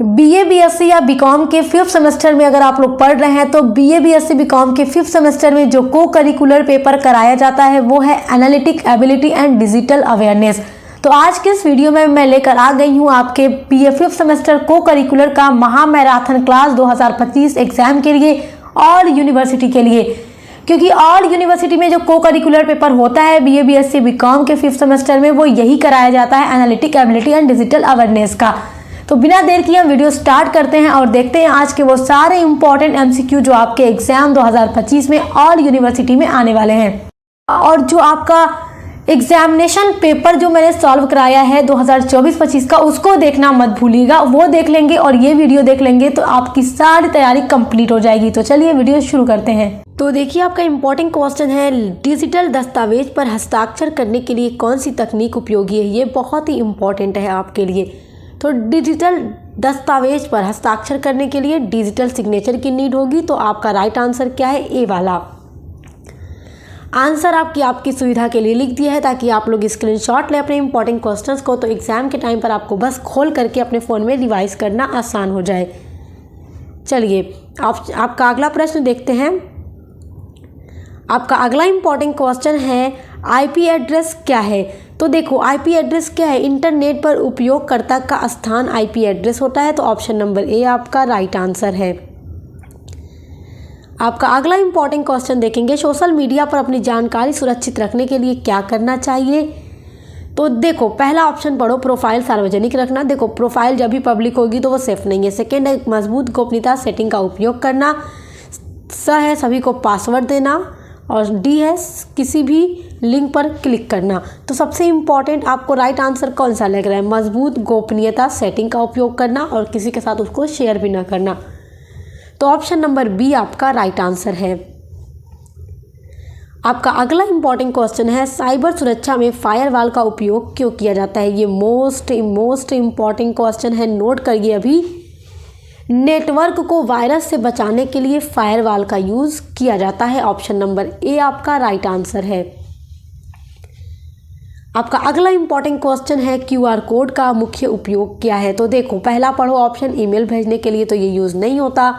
BA BSc या BCom के 5th semester में अगर आप लोग पढ़ रहे हैं तो बीए बीएससी बीकॉम के 5th सेमेस्टर में जो को करिकुलर पेपर कराया जाता है वो है analytic ability and digital awareness. तो आज के इस वीडियो में मैं लेकर आ गई हूँ आपके बीए 5th सेमेस्टर को करिकुलर का महा मैराथन क्लास 2025 एग्जाम के लिए ऑल यूनिवर्सिटी के लिए, क्योंकि ऑल यूनिवर्सिटी में जो को करिकुलर पेपर होता है बीए बीएससी बीकॉम के 5th सेमेस्टर में वो यही कराया जाता है analytic ability and digital awareness का। तो बिना देर किए हम वीडियो स्टार्ट करते हैं और देखते हैं आज के वो सारे इंपॉर्टेंट एमसीक्यू जो आपके एग्जाम 2025 में ऑल यूनिवर्सिटी में आने वाले हैं। और जो आपका एग्जामिनेशन पेपर जो मैंने सॉल्व कराया है 2024-25 का, उसको देखना मत भूलिएगा। वो देख लेंगे और ये वीडियो देख लेंगे तो आपकी सारी तैयारी कंप्लीट हो जाएगी। तो चलिए वीडियो शुरू करते हैं। तो देखिए आपका इंपॉर्टेंट क्वेश्चन है, डिजिटल दस्तावेज पर हस्ताक्षर करने के लिए कौन सी तकनीक उपयोगी है। ये बहुत ही इंपॉर्टेंट है आपके लिए। तो डिजिटल दस्तावेज पर हस्ताक्षर करने के लिए डिजिटल सिग्नेचर की नीड होगी। तो आपका राइट आंसर क्या है, ए वाला आंसर आपकी सुविधा के लिए लिख दिया है ताकि आप लोग स्क्रीनशॉट लें अपने इंपॉर्टेंट क्वेश्चंस को। तो एग्जाम के टाइम पर आपको बस खोल करके अपने फ़ोन में रिवाइज करना आसान हो जाए। चलिए आपका अगला प्रश्न देखते हैं। आपका अगला इंपॉर्टेंट क्वेश्चन है, आईपी एड्रेस क्या है। तो देखो आईपी एड्रेस क्या है, इंटरनेट पर उपयोगकर्ता का स्थान आईपी एड्रेस होता है। तो ऑप्शन नंबर ए आपका राइट आंसर है। आपका अगला इंपॉर्टेंट क्वेश्चन देखेंगे, सोशल मीडिया पर अपनी जानकारी सुरक्षित रखने के लिए क्या करना चाहिए। तो देखो पहला ऑप्शन पढ़ो, प्रोफाइल सार्वजनिक रखना। देखो प्रोफाइल जब भी पब्लिक होगी तो वो सेफ नहीं है। सेकेंड है मजबूत गोपनीयता सेटिंग का उपयोग करना। स है सभी को पासवर्ड देना और डी है किसी भी लिंक पर क्लिक करना। तो सबसे इम्पॉर्टेंट आपको राइट आंसर कौन सा लग रहा है, मजबूत गोपनीयता सेटिंग का उपयोग करना और किसी के साथ उसको शेयर भी ना करना। तो ऑप्शन नंबर बी आपका राइट आंसर है। आपका अगला इंपॉर्टेंट क्वेश्चन है, साइबर सुरक्षा में फायरवॉल का उपयोग क्यों किया जाता है। ये मोस्ट इम्पॉर्टेंट क्वेश्चन है, नोट करिए अभी। नेटवर्क को वायरस से बचाने के लिए फायरवॉल का यूज़ किया जाता है। ऑप्शन नंबर ए आपका राइट आंसर है। आपका अगला इंपॉर्टेंट क्वेश्चन है, क्यूआर कोड का मुख्य उपयोग क्या है। तो देखो पहला पढ़ो ऑप्शन, ईमेल भेजने के लिए तो ये यूज़ नहीं होता।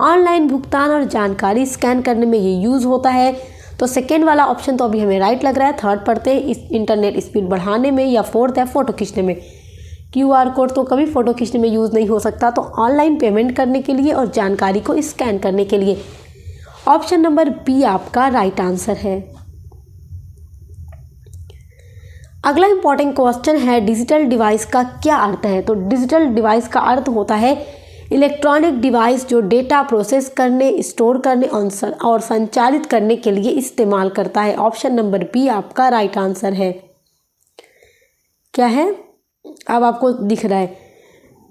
ऑनलाइन भुगतान और जानकारी स्कैन करने में ये यूज़ होता है। तो सेकेंड वाला ऑप्शन तो अभी हमें राइट लग रहा है। थर्ड पढ़ते हैं, इस इंटरनेट स्पीड बढ़ाने में, या फोर्थ है फ़ोटो खींचने में। क्यूआर कोड तो कभी फ़ोटो खींचने में यूज़ नहीं हो सकता। तो ऑनलाइन पेमेंट करने के लिए और जानकारी को स्कैन करने के लिए। ऑप्शन नंबर बी आपका राइट आंसर है। अगला इंपॉर्टेंट क्वेश्चन है, डिजिटल डिवाइस का क्या अर्थ है। तो डिजिटल डिवाइस का अर्थ होता है इलेक्ट्रॉनिक डिवाइस जो डेटा प्रोसेस करने, स्टोर करने और संचारित करने के लिए इस्तेमाल करता है। ऑप्शन नंबर बी आपका राइट आंसर है। क्या है, अब आपको दिख रहा है।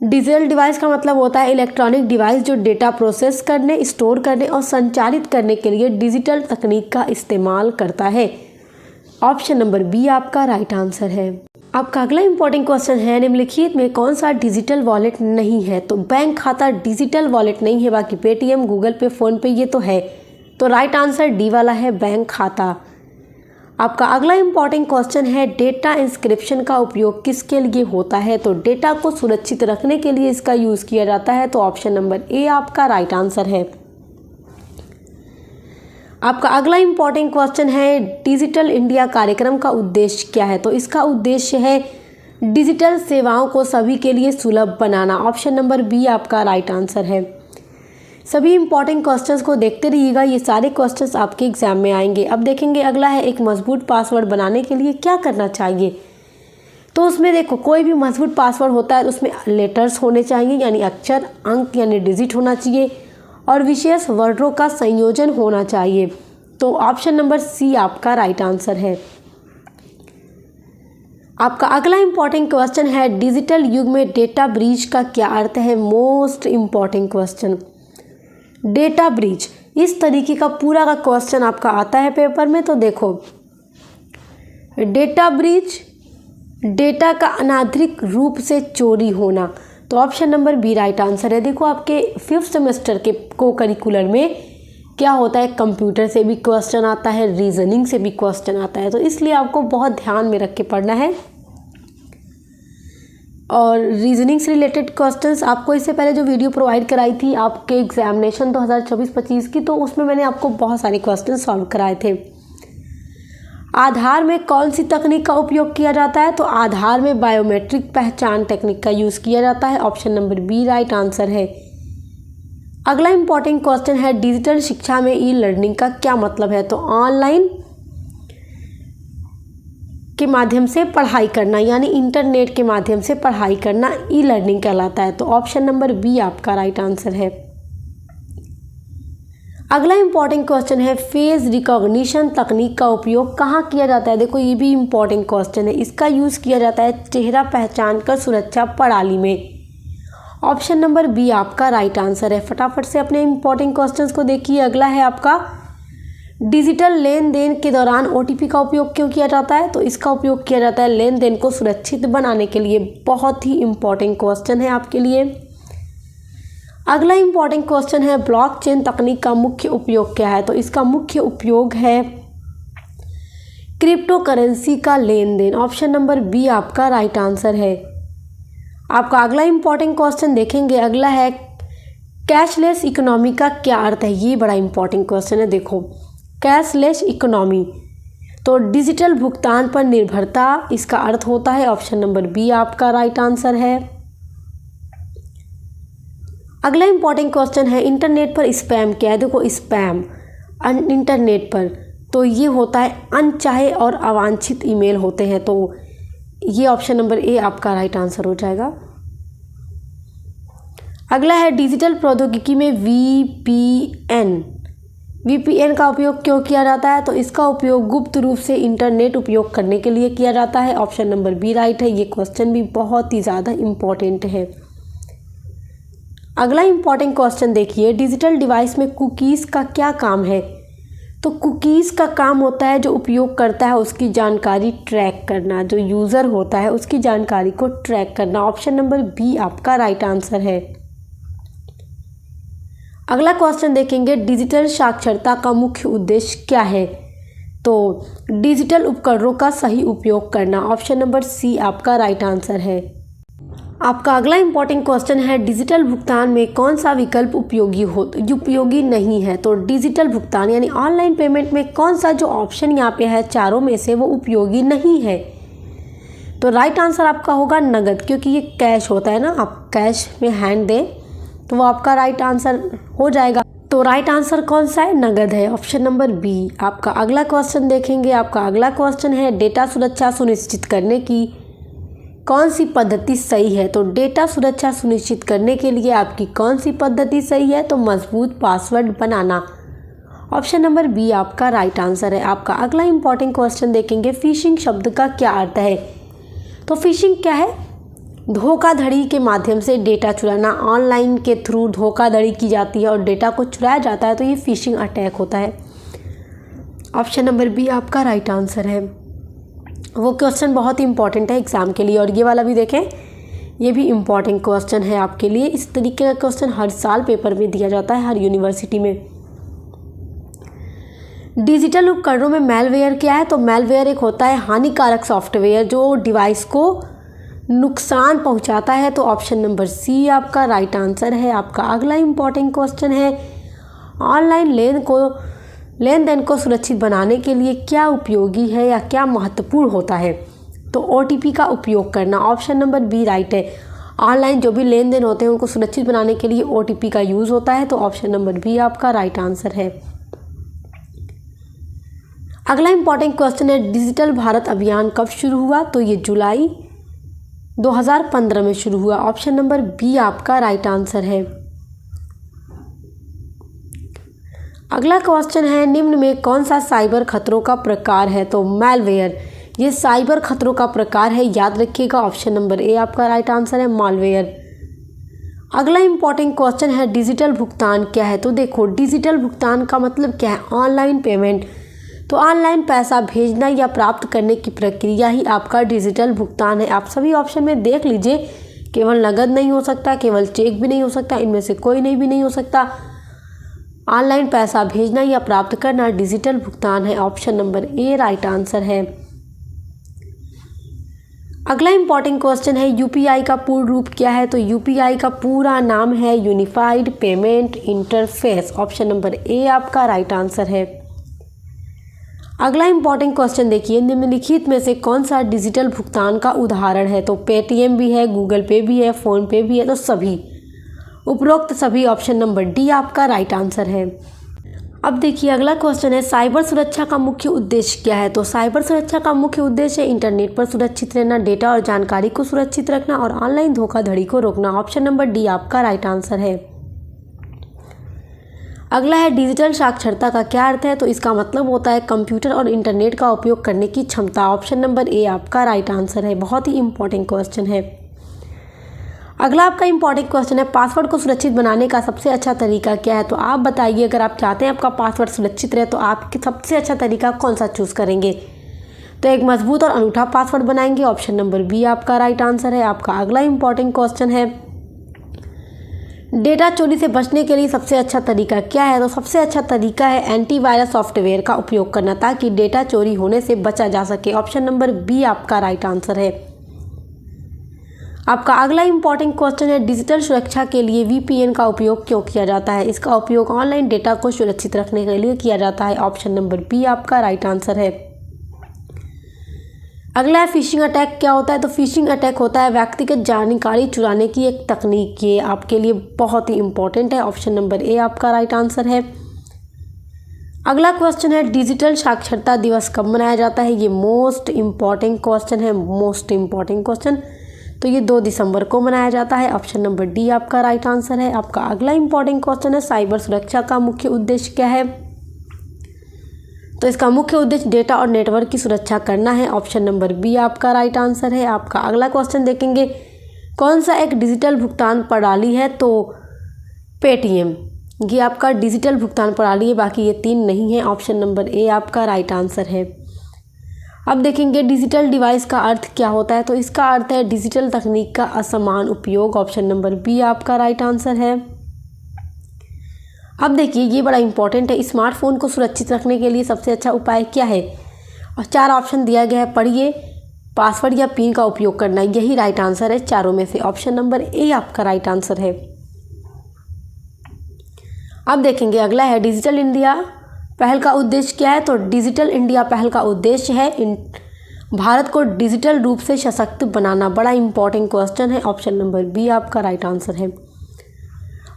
डिजिटल डिवाइस का मतलब होता है इलेक्ट्रॉनिक डिवाइस जो डेटा प्रोसेस करने, स्टोर करने और संचारित करने के लिए डिजिटल तकनीक का इस्तेमाल करता है। ऑप्शन नंबर बी आपका राइट आंसर है। आपका अगला इंपॉर्टेंट क्वेश्चन है, निम्नलिखित में कौन सा डिजिटल वॉलेट नहीं है। तो बैंक खाता डिजिटल वॉलेट नहीं है, बाकी पेटीएम, गूगल पे, फ़ोन पे ये तो है। तो राइट आंसर डी वाला है, बैंक खाता। आपका अगला इंपॉर्टेंट क्वेश्चन है, डेटा इंस्क्रिप्शन का उपयोग किसके लिए होता है। तो डेटा को सुरक्षित रखने के लिए इसका यूज़ किया जाता है। तो ऑप्शन नंबर ए आपका राइट आंसर है। आपका अगला इंपॉर्टेंट क्वेश्चन है, डिजिटल इंडिया कार्यक्रम का उद्देश्य क्या है। तो इसका उद्देश्य है डिजिटल सेवाओं को सभी के लिए सुलभ बनाना। ऑप्शन नंबर बी आपका राइट आंसर है। सभी इंपॉर्टेंट क्वेश्चंस को देखते रहिएगा, ये सारे क्वेश्चंस आपके एग्जाम में आएंगे। अब देखेंगे अगला है, एक मजबूत पासवर्ड बनाने के लिए क्या करना चाहिए। तो उसमें देखो कोई भी मजबूत पासवर्ड होता है उसमें लेटर्स होने चाहिए, यानी अक्षर, अंक यानी डिजिट होना चाहिए और विशेष वर्डों का संयोजन होना चाहिए। तो ऑप्शन नंबर सी आपका राइट आंसर है। आपका अगला इंपॉर्टेंट क्वेश्चन है, डिजिटल युग में डेटा ब्रीच का क्या अर्थ है। Most important question, data breach, इस तरीके का पूरा का क्वेश्चन आपका आता है पेपर में। तो देखो डेटा ब्रीच, डेटा का अनाधिकृत रूप से चोरी होना। तो option number B right answer है। देखो आपके 5th सेमेस्टर के को करिकुलर में क्या होता है, कंप्यूटर से भी क्वेश्चन आता है, रीजनिंग से भी क्वेश्चन आता है। तो इसलिए आपको बहुत ध्यान में रख के पढ़ना है। और रीजनिंग से रिलेटेड क्वेश्चंस आपको इससे पहले जो वीडियो प्रोवाइड कराई थी आपके एग्जामिनेशन 2024-25 की, तो उसमें मैंने आपको बहुत सारे क्वेश्चन सॉल्व कराए थे। आधार में कौन सी तकनीक का उपयोग किया जाता है? तो आधार में बायोमेट्रिक पहचान टेक्निक का यूज़ किया जाता है। Option number B right answer है। अगला इंपॉर्टेंट क्वेश्चन है, डिजिटल शिक्षा में ई लर्निंग का क्या मतलब है? तो ऑनलाइन के माध्यम से पढ़ाई करना, यानी इंटरनेट के माध्यम से पढ़ाई करना ई लर्निंग कहलाता है। तो ऑप्शन नंबर बी आपका राइट आंसर है। अगला इंपॉर्टेंट क्वेश्चन है, फेस रिकॉग्निशन तकनीक का उपयोग कहाँ किया जाता है? देखो ये भी इंपॉर्टेंट क्वेश्चन है। इसका यूज़ किया जाता है चेहरा पहचान कर सुरक्षा प्रणाली में। ऑप्शन नंबर बी आपका राइट आंसर है। फटाफट से अपने इंपॉर्टेंट क्वेश्चंस को देखिए। अगला है आपका, डिजिटल लेन देन के दौरान ओटीपी का उपयोग क्यों किया जाता है? तो इसका उपयोग किया जाता है लेन देन को सुरक्षित बनाने के लिए। बहुत ही इंपॉर्टेंट क्वेश्चन है आपके लिए। अगला इंपॉर्टेंट क्वेश्चन है, ब्लॉकचेन तकनीक का मुख्य उपयोग क्या है? तो इसका मुख्य उपयोग है क्रिप्टो करेंसी का लेन देन। ऑप्शन नंबर बी आपका राइट आंसर है। आपका अगला इंपॉर्टेंट क्वेश्चन देखेंगे। अगला है, कैशलेस इकोनॉमी का क्या अर्थ है? ये बड़ा इंपॉर्टेंट क्वेश्चन है। देखो, कैशलेस इकोनॉमी तो डिजिटल भुगतान पर निर्भरता इसका अर्थ होता है। ऑप्शन नंबर बी आपका राइट आंसर है। अगला इंपॉर्टेंट क्वेश्चन है, इंटरनेट पर स्पैम क्या है? देखो, स्पैम इंटरनेट पर तो ये होता है अनचाहे और अवांछित ईमेल होते हैं। तो ये ऑप्शन नंबर ए आपका राइट आंसर हो जाएगा। अगला है, डिजिटल प्रौद्योगिकी में वीपीएन का उपयोग क्यों किया जाता है? तो इसका उपयोग गुप्त रूप से इंटरनेट उपयोग करने के लिए किया जाता है। ऑप्शन नंबर बी राइट है। ये क्वेश्चन भी बहुत ही ज़्यादा इम्पॉर्टेंट है। अगला इंपॉर्टेंट क्वेश्चन देखिए, डिजिटल डिवाइस में कुकीज़ का क्या काम है? तो कुकीज़ का काम होता है जो उपयोग करता है उसकी जानकारी ट्रैक करना, जो यूज़र होता है उसकी जानकारी को ट्रैक करना। ऑप्शन नंबर बी आपका राइट आंसर है। अगला क्वेश्चन देखेंगे, डिजिटल साक्षरता का मुख्य उद्देश्य क्या है? तो डिजिटल उपकरणों का सही उपयोग करना। ऑप्शन नंबर सी आपका राइट आंसर है। आपका अगला इंपॉर्टेंट क्वेश्चन है, डिजिटल भुगतान में कौन सा विकल्प उपयोगी नहीं है? तो डिजिटल भुगतान यानी ऑनलाइन पेमेंट में कौन सा जो ऑप्शन यहाँ पे है चारों में से वो उपयोगी नहीं है? तो राइट आंसर आपका होगा नगद, क्योंकि ये कैश होता है ना, आप कैश में हैंड दें तो वो आपका राइट आंसर हो जाएगा। तो राइट आंसर कौन सा है? नगद है। Option number B. आपका अगला क्वेश्चन देखेंगे। आपका अगला क्वेश्चन है, डेटा सुरक्षा सुनिश्चित करने की कौन सी पद्धति सही है? तो डेटा सुरक्षा सुनिश्चित करने के लिए आपकी कौन सी पद्धति सही है? तो मजबूत पासवर्ड बनाना। ऑप्शन नंबर बी आपका राइट आंसर है। आपका अगला इंपॉर्टेंट क्वेश्चन देखेंगे, फिशिंग शब्द का क्या अर्थ है? तो फिशिंग क्या है? धोखाधड़ी के माध्यम से डेटा चुराना। ऑनलाइन के थ्रू धोखाधड़ी की जाती है और डेटा को चुराया जाता है, तो ये फिशिंग अटैक होता है। ऑप्शन नंबर बी आपका राइट आंसर है। वो क्वेश्चन बहुत ही इंपॉर्टेंट है एग्ज़ाम के लिए। और ये वाला भी देखें, ये भी इम्पॉर्टेंट क्वेश्चन है आपके लिए। इस तरीके का क्वेश्चन हर साल पेपर में दिया जाता है, हर यूनिवर्सिटी में। डिजिटल उपकरणों में मैलवेयर क्या है? तो मैलवेयर एक होता है हानिकारक सॉफ्टवेयर जो डिवाइस को नुकसान पहुंचाता है। तो ऑप्शन नंबर सी आपका राइट आंसर है। आपका अगला इंपॉर्टेंट क्वेश्चन है, ऑनलाइन लेन देन को सुरक्षित बनाने के लिए क्या उपयोगी है या क्या महत्वपूर्ण होता है? तो ओटीपी का उपयोग करना। ऑप्शन नंबर बी राइट है। ऑनलाइन जो भी लेन देन होते हैं उनको सुरक्षित बनाने के लिए ओटीपी का यूज़ होता है। तो ऑप्शन नंबर बी आपका राइट आंसर है। अगला इंपॉर्टेंट क्वेश्चन है, डिजिटल भारत अभियान कब शुरू हुआ? तो ये जुलाई 2015 में शुरू हुआ। ऑप्शन नंबर बी आपका राइट आंसर है। अगला क्वेश्चन है, निम्न में कौन सा साइबर खतरों का प्रकार है? तो मैलवेयर ये साइबर खतरों का प्रकार है, याद रखिएगा। ऑप्शन नंबर ए आपका राइट आंसर है, मालवेयर। अगला इंपॉर्टेंट क्वेश्चन है, डिजिटल भुगतान क्या है? तो देखो, डिजिटल भुगतान का मतलब क्या है? Online payment. तो ऑनलाइन पैसा भेजना या प्राप्त करने की प्रक्रिया ही आपका डिजिटल भुगतान है। आप सभी ऑप्शन में देख लीजिए, केवल नगद नहीं हो सकता, केवल चेक भी नहीं हो सकता, इनमें से कोई नहीं भी नहीं हो सकता। ऑनलाइन पैसा भेजना या प्राप्त करना डिजिटल भुगतान है। Option number A right answer है। अगला इंपॉर्टेंट क्वेश्चन है यूपीआई का पूर्ण रूप क्या है? तो यूपीआई का पूरा नाम है unified payment interface. Option number A आपका राइट आंसर है। अगला इंपॉर्टेंट क्वेश्चन देखिए, निम्नलिखित में से कौन सा डिजिटल भुगतान का उदाहरण है? तो पेटीएम भी है, गूगल पे भी है, फ़ोन पे भी है, तो सभी, उपरोक्त सभी। ऑप्शन नंबर डी आपका राइट आंसर है। अब देखिए अगला क्वेश्चन है, साइबर सुरक्षा का मुख्य उद्देश्य क्या है? तो साइबर सुरक्षा का मुख्य उद्देश्य है इंटरनेट पर सुरक्षित रहना, डेटा और जानकारी को सुरक्षित रखना और ऑनलाइन धोखाधड़ी को रोकना। ऑप्शन नंबर डी आपका राइट आंसर है। अगला है डिजिटल साक्षरता का क्या अर्थ है? तो इसका मतलब होता है कंप्यूटर और इंटरनेट का उपयोग करने की क्षमता। ऑप्शन नंबर ए आपका राइट आंसर है। बहुत ही इंपॉर्टेंट क्वेश्चन है। अगला आपका इंपॉर्टेंट क्वेश्चन है, पासवर्ड को सुरक्षित बनाने का सबसे अच्छा तरीका क्या है? तो आप बताइए, अगर आप चाहते हैं आपका पासवर्ड सुरक्षित रहे तो आप सबसे अच्छा तरीका कौन सा चूज़ करेंगे? तो एक मजबूत और अनूठा पासवर्ड बनाएंगे। ऑप्शन नंबर बी आपका राइट आंसर है। आपका अगला इंपॉर्टेंट क्वेश्चन है, डेटा चोरी से बचने के लिए सबसे अच्छा तरीका क्या है? तो सबसे अच्छा तरीका है एंटीवायरस सॉफ्टवेयर का उपयोग करना, ताकि डेटा चोरी होने से बचा जा सके। ऑप्शन नंबर बी आपका राइट आंसर है। आपका अगला इंपॉर्टेंट क्वेश्चन है, डिजिटल सुरक्षा के लिए वीपीएन का उपयोग क्यों किया जाता है? इसका उपयोग ऑनलाइन डेटा को सुरक्षित रखने के लिए किया जाता है। ऑप्शन नंबर बी आपका राइट आंसर है। अगला है फिशिंग अटैक क्या होता है? तो फिशिंग अटैक होता है व्यक्तिगत जानकारी चुराने की एक तकनीक। ये आपके लिए बहुत ही इंपॉर्टेंट है। ऑप्शन नंबर ए आपका राइट आंसर है। अगला क्वेश्चन है, डिजिटल साक्षरता दिवस कब मनाया जाता है? ये मोस्ट इम्पॉर्टेंट क्वेश्चन है, मोस्ट इम्पॉर्टेंट क्वेश्चन। तो ये 2 दिसंबर को मनाया जाता है। ऑप्शन नंबर डी आपका राइट आंसर है। आपका अगला इंपॉर्टेंट क्वेश्चन है, साइबर सुरक्षा का मुख्य उद्देश्य क्या है? तो इसका मुख्य उद्देश्य डेटा और नेटवर्क की सुरक्षा करना है। ऑप्शन नंबर बी आपका राइट आंसर है। आपका अगला क्वेश्चन देखेंगे, कौन सा एक डिजिटल भुगतान प्रणाली है? तो पेटीएम, ये आपका डिजिटल भुगतान प्रणाली है, बाकी ये 3 नहीं है। ऑप्शन नंबर ए आपका राइट आंसर है। अब देखेंगे डिजिटल डिवाइस का अर्थ क्या होता है? तो इसका अर्थ है डिजिटल तकनीक का असमान उपयोग। ऑप्शन नंबर बी आपका राइट आंसर है। अब देखिए ये बड़ा इंपॉर्टेंट है, स्मार्टफोन को सुरक्षित रखने के लिए सबसे अच्छा उपाय क्या है? और 4 ऑप्शन दिया गया है, पढ़िए, पासवर्ड या पिन का उपयोग करना, यही राइट आंसर है चारों में से। ऑप्शन नंबर ए आपका राइट आंसर है। अब देखेंगे अगला है, डिजिटल इंडिया पहल का उद्देश्य क्या है? तो डिजिटल इंडिया पहल का उद्देश्य है भारत को डिजिटल रूप से सशक्त बनाना। बड़ा इंपॉर्टेंट क्वेश्चन है। ऑप्शन नंबर बी आपका राइट आंसर है।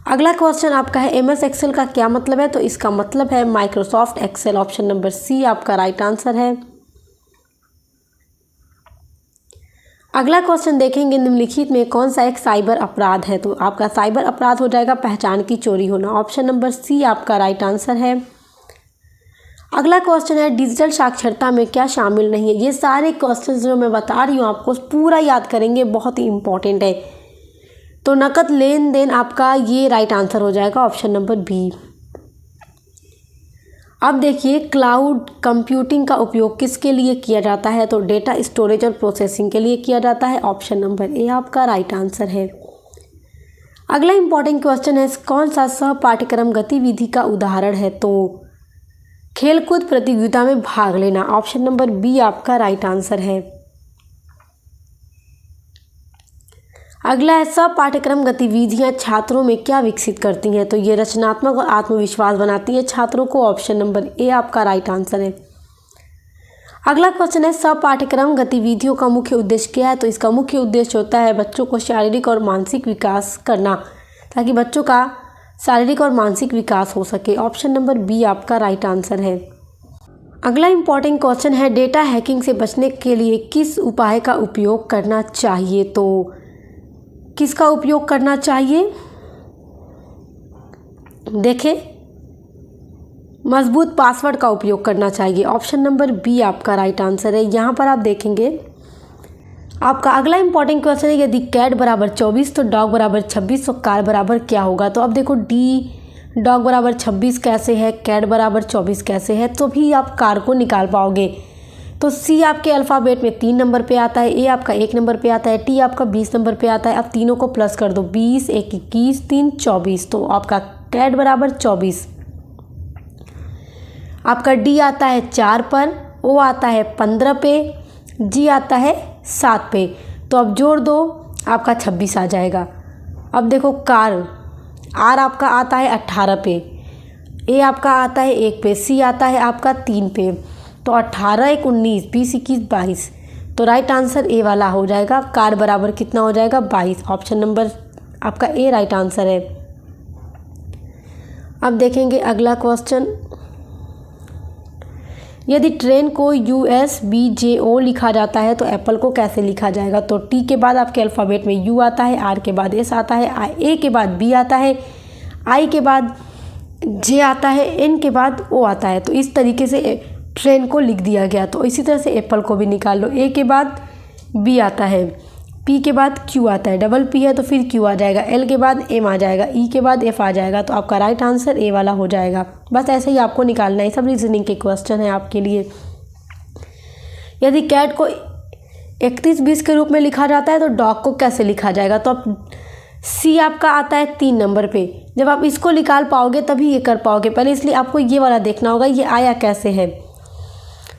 अगला क्वेश्चन आपका है, एमएस एक्सेल का क्या मतलब है? तो इसका मतलब है Microsoft Excel. Option number C आपका राइट आंसर है। अगला क्वेश्चन देखेंगे, निम्नलिखित में कौन सा एक साइबर अपराध है? तो आपका साइबर अपराध हो जाएगा पहचान की चोरी होना। ऑप्शन नंबर सी आपका राइट आंसर है। अगला क्वेश्चन है, डिजिटल साक्षरता में क्या शामिल नहीं है? ये सारे क्वेश्चन जो मैं बता रही हूँ आपको पूरा याद करेंगे, बहुत ही इंपॉर्टेंट है। तो नकद लेन देन आपका ये राइट आंसर हो जाएगा। Option number B. अब देखिए क्लाउड कंप्यूटिंग का उपयोग किसके लिए किया जाता है? तो डेटा स्टोरेज और प्रोसेसिंग के लिए किया जाता है। ऑप्शन नंबर ए आपका राइट आंसर है। अगला इंपॉर्टेंट क्वेश्चन है, कौन सा सह पाठ्यक्रम गतिविधि का उदाहरण है? तो खेलकूद प्रतियोगिता में भाग लेना। ऑप्शन नंबर बी आपका राइट आंसर है। अगला है, सब पाठ्यक्रम गतिविधियां छात्रों में क्या विकसित करती हैं? तो ये रचनात्मक और आत्मविश्वास बनाती है छात्रों को। ऑप्शन नंबर ए आपका राइट आंसर है। अगला क्वेश्चन है, सब पाठ्यक्रम गतिविधियों का मुख्य उद्देश्य क्या है? तो इसका मुख्य उद्देश्य होता है बच्चों को शारीरिक और मानसिक विकास करना, ताकि बच्चों का शारीरिक और मानसिक विकास हो सके। ऑप्शन नंबर बी आपका राइट आंसर है। अगला इंपॉर्टेंट क्वेश्चन है, डेटा हैकिंग से बचने के लिए किस उपाय का उपयोग करना चाहिए? तो किसका उपयोग करना चाहिए? देखें, मजबूत पासवर्ड का उपयोग करना चाहिए। ऑप्शन नंबर बी आपका राइट आंसर है। यहाँ पर आप देखेंगे आपका अगला इंपॉर्टेंट क्वेश्चन है, यदि कैट बराबर 24 तो डॉग बराबर 26 तो कार बराबर क्या होगा? तो अब देखो डी डॉग बराबर 26 कैसे है, कैट बराबर 24 कैसे है, तो भी आप कार को निकाल पाओगे। तो सी आपके अल्फ़ाबेट में 3 नंबर पे आता है, ए आपका 1 नंबर पे आता है, टी आपका 20 नंबर पे आता है। अब तीनों को प्लस कर दो, 20 1 21 3 24, तो आपका कैट बराबर 24। आपका डी आता है 4 पर, ओ आता है 15 पे, जी आता है 7 पे, तो अब जोड़ दो आपका 26 आ जाएगा। अब देखो कार, आर आपका आता है 18 पे, ए आपका आता है 1 पे, सी आता है आपका 3 पे, तो 18 1 19, 20 21 22, तो राइट आंसर ए वाला हो जाएगा। कार बराबर कितना हो जाएगा 22, ऑप्शन नंबर आपका ए राइट आंसर है। अब देखेंगे अगला क्वेश्चन, यदि ट्रेन को USBJO लिखा जाता है तो एप्पल को कैसे लिखा जाएगा? तो टी के बाद आपके अल्फ़ाबेट में यू आता है, आर के बाद एस आता है, ए के बाद बी आता है, आई के बाद जे आता है, एन के बाद ओ आता है। तो इस तरीके से ट्रेन को लिख दिया गया। तो इसी तरह से एप्पल को भी निकाल लो, ए के बाद बी आता है, पी के बाद क्यू आता है, डबल पी है तो फिर क्यू आ जाएगा, एल के बाद एम आ जाएगा, ई के बाद एफ आ जाएगा। तो आपका राइट आंसर ए वाला हो जाएगा। बस ऐसे ही आपको निकालना है, सब रीजनिंग के क्वेश्चन है आपके लिए। यदि कैट को 3120 के रूप में लिखा जाता है तो डॉग को कैसे लिखा जाएगा? तो अब सी आपका आता है 3 नंबर पे, जब आप इसको निकाल पाओगे तभी ये कर पाओगे, पहले इसलिए आपको ये वाला देखना होगा ये आया कैसे है।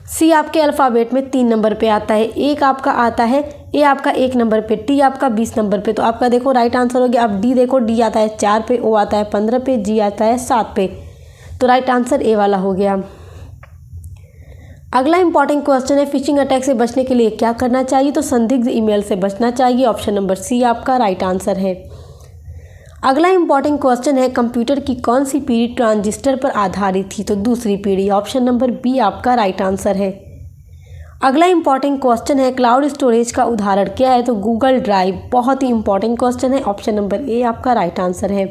सी आपके अल्फ़ाबेट में 3 नंबर पे आता है, एक आपका आता है, ए आपका 1 नंबर पे, टी आपका 20 नंबर पे, तो आपका देखो राइट आंसर हो गया। अब डी देखो, डी आता है 4 पे, ओ आता है 15 पे, जी आता है 7 पे, तो राइट आंसर ए वाला हो गया। अगला इंपॉर्टेंट क्वेश्चन है, फिशिंग अटैक से बचने के लिए क्या करना चाहिए? तो संदिग्ध ईमेल से बचना चाहिए, ऑप्शन नंबर सी आपका राइट आंसर है। अगला इंपॉर्टेंट क्वेश्चन है, कंप्यूटर की कौन सी पीढ़ी ट्रांजिस्टर पर आधारित थी? तो दूसरी पीढ़ी, ऑप्शन नंबर बी आपका राइट आंसर है। अगला इंपॉर्टेंट क्वेश्चन है, क्लाउड स्टोरेज का उदाहरण क्या है? तो गूगल ड्राइव, बहुत ही इंपॉर्टेंट क्वेश्चन है, ऑप्शन नंबर ए आपका राइट आंसर है।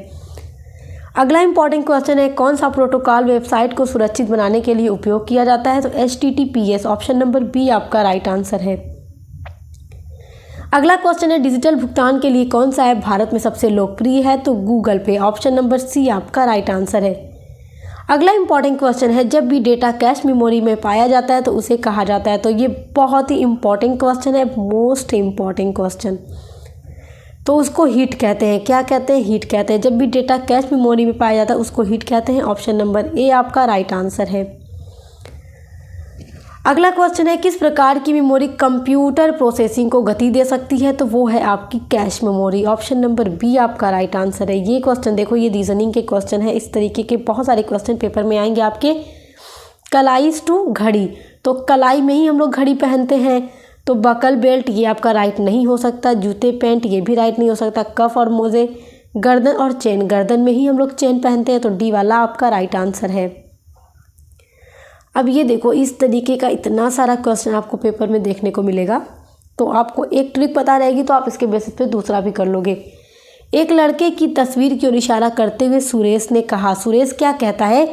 अगला इंपॉर्टेंट क्वेश्चन है, कौन सा प्रोटोकॉल वेबसाइट को सुरक्षित बनाने के लिए उपयोग किया जाता है? तो HTTPS, ऑप्शन नंबर बी आपका राइट आंसर है। अगला क्वेश्चन है, डिजिटल भुगतान के लिए कौन सा ऐप भारत में सबसे लोकप्रिय है? तो गूगल पे, ऑप्शन नंबर सी आपका राइट आंसर है। अगला इंपॉर्टेंट क्वेश्चन है, जब भी डेटा कैश मेमोरी में पाया जाता है तो उसे कहा जाता है? तो ये बहुत ही इंपॉर्टेंट क्वेश्चन है, मोस्ट इंपॉर्टेंट क्वेश्चन। तो उसको हीट कहते हैं, क्या कहते हैं? हीट कहते हैं। जब भी डेटा कैश मेमोरी में पाया जाता है उसको हीट कहते हैं, ऑप्शन नंबर ए आपका राइट आंसर है। अगला क्वेश्चन है, किस प्रकार की मेमोरी कंप्यूटर प्रोसेसिंग को गति दे सकती है? तो वो है आपकी cache memory, option number B आपका राइट आंसर है। ये क्वेश्चन देखो, ये रीजनिंग के क्वेश्चन है, इस तरीके के बहुत सारे क्वेश्चन पेपर में आएंगे आपके। कलाई टू घड़ी, तो कलाई में ही हम लोग घड़ी पहनते हैं, तो बकल बेल्ट ये आपका राइट नहीं हो सकता, जूते पैंट ये भी राइट नहीं हो सकता, कफ और मोजे, गर्दन और चेन, गर्दन में ही हम लोग चेन पहनते हैं, तो डी वाला आपका राइट आंसर है। अब ये देखो, इस तरीके का इतना सारा क्वेश्चन आपको पेपर में देखने को मिलेगा, तो आपको एक ट्रिक पता रहेगी तो आप इसके बेसिस पे दूसरा भी कर लोगे। एक लड़के की तस्वीर की ओर इशारा करते हुए सुरेश ने कहा, सुरेश क्या कहता है?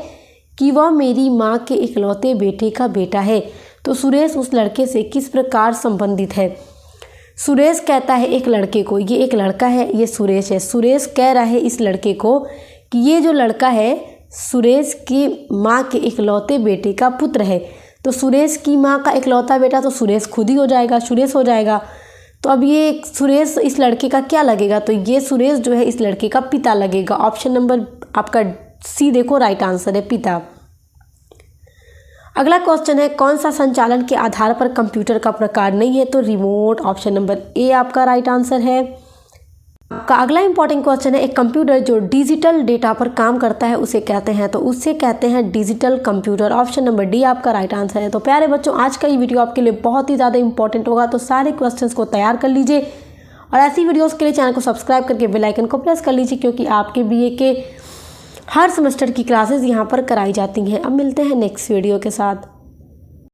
कि वह मेरी माँ के इकलौते बेटे का बेटा है। तो सुरेश उस लड़के से किस प्रकार संबंधित है? सुरेश कहता है एक लड़के को, ये एक लड़का है, ये सुरेश है, सुरेश कह रहा है इस लड़के को कि ये जो लड़का है सुरेश की माँ के इकलौते बेटे का पुत्र है। तो सुरेश की माँ का इकलौता बेटा तो सुरेश खुद ही हो जाएगा, सुरेश हो जाएगा। तो अब ये सुरेश इस लड़के का क्या लगेगा? तो ये सुरेश जो है इस लड़के का पिता लगेगा, ऑप्शन नंबर आपका सी देखो राइट आंसर है, पिता। अगला क्वेश्चन है, कौन सा संचालन के आधार पर कंप्यूटर का प्रकार नहीं है? तो रिमोट, ऑप्शन नंबर ए आपका राइट आंसर है। आपका अगला इंपॉर्टेंट क्वेश्चन है, एक कंप्यूटर जो डिजिटल डेटा पर काम करता है उसे कहते हैं? तो उसे कहते हैं digital computer, option number D आपका राइट आंसर है। तो प्यारे बच्चों, आज का ये वीडियो आपके लिए बहुत ही ज़्यादा इंपॉर्टेंट होगा, तो सारे क्वेश्चंस को तैयार कर लीजिए और ऐसी वीडियोस के लिए चैनल को सब्सक्राइब करके बेल आइकन को प्रेस कर लीजिए, क्योंकि आपके बीए के हर सेमेस्टर की क्लासेस यहाँ पर कराई जाती हैं। अब मिलते हैं नेक्स्ट वीडियो के साथ।